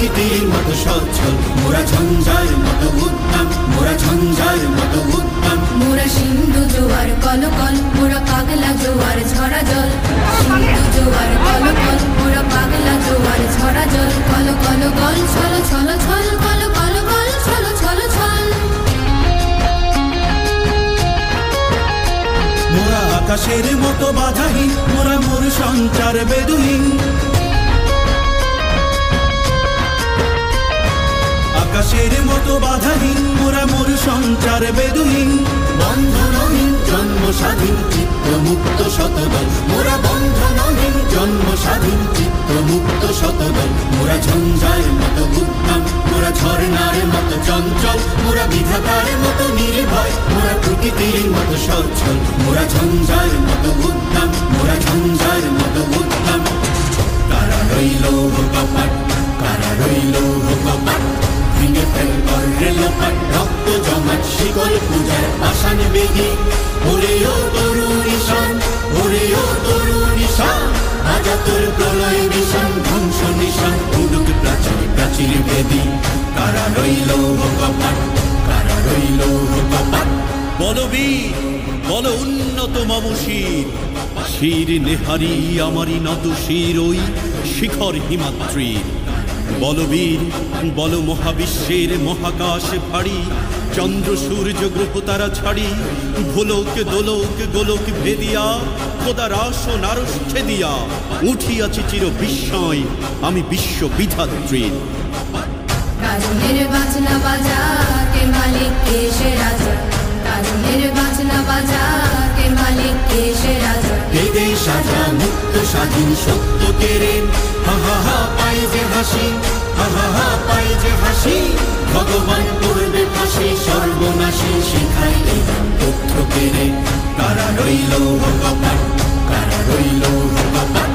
প্রকৃতির মতো সচ্ছল, মোরা ঝঞ্ঝার মতো উদ্দাম, মোরা ঝঞ্ঝার মতো উদ্দাম। মোরা সিন্ধু জোয়ার কলকল, মোরা পাগলা জোয়ার ঝরা জল। সিন্ধু জোয়ার কলকল, মোরা পাগলা জোয়ার ঝরা জল। কল কল গল ছল ছল ছল, কল কল গল ছল ছল ছল। মোরা আকাশের মতো বাধাহীন, মোরা মোর সঞ্চার বেদুহীন। আকাশের মতো বাধাহীন, মোরা মোর সঞ্চার বেদুহীন। বন্ধনহীন জন্ম স্বাধীন চিত্ত মুক্ত শতদল, মোরা বন্ধনহীন জন্ম স্বাধীন চিত্ত মুক্ত শতদল। মোরা ঝঞ্ঝার মতো উদ্দাম, মোরা ঝর্ণার মতো চঞ্চল, মোরা বিধাতার মতো নির্ভয়, মোরা প্রকৃতির মতো সচ্ছল। মোরা ঝঞ্ঝার মতো উদ্দাম, মোরা ঝঞ্ঝার মতো উদ্দাম। কারা রইল কপাট, কারা রইল কপাট, ভেঙে ফেল কর রেলপাট। রক্ত জমাট শিকল পূজার পাষাণ বেদি, ওরে ও তরুণ ঈশান, ওরে ও তরুণ ঈশান। আজা তোর প্রলয় বিষাণ, ধ্বংস নিশান, উডুক প্রাচীর প্রাচীর বেদি। কারা রইল কপাট, কারা রইল কপাট। বলবীর বল উন্নত মম শির, শির নেহারি আমারি নত শির ওই শিখর হিমাদ্রির। বলবীর বল মহাবিশ্বের মহাকাশ ভারী, চন্দ্র সূর্য গ্রহ তারা ছাড়ি। ভোলক দোলক গোলক ভেদিয়া, খোদার আসন আরশ ছেদিয়া। উঠিয়াছি চির বিস্ময় আমি বিশ্ব বিধাত্রীর। কাজলের বাজনা বাজা, কে মালিক কে সে রাজা। কাজলের বাজনা বাজা, কে মালিক কে সে রাজা। বেদে সাজা মুক্ত স্বাধীন সত্য কেড়ে, হা হা হা পাই যে হাসি, হা হা হা পাই যে হাসি। ভগবান করবে ফাঁসি, সর্বনাশী শিখাইলে তথ্য কেড়ে। কারা রইল কপাট, কারা রইল কপাট।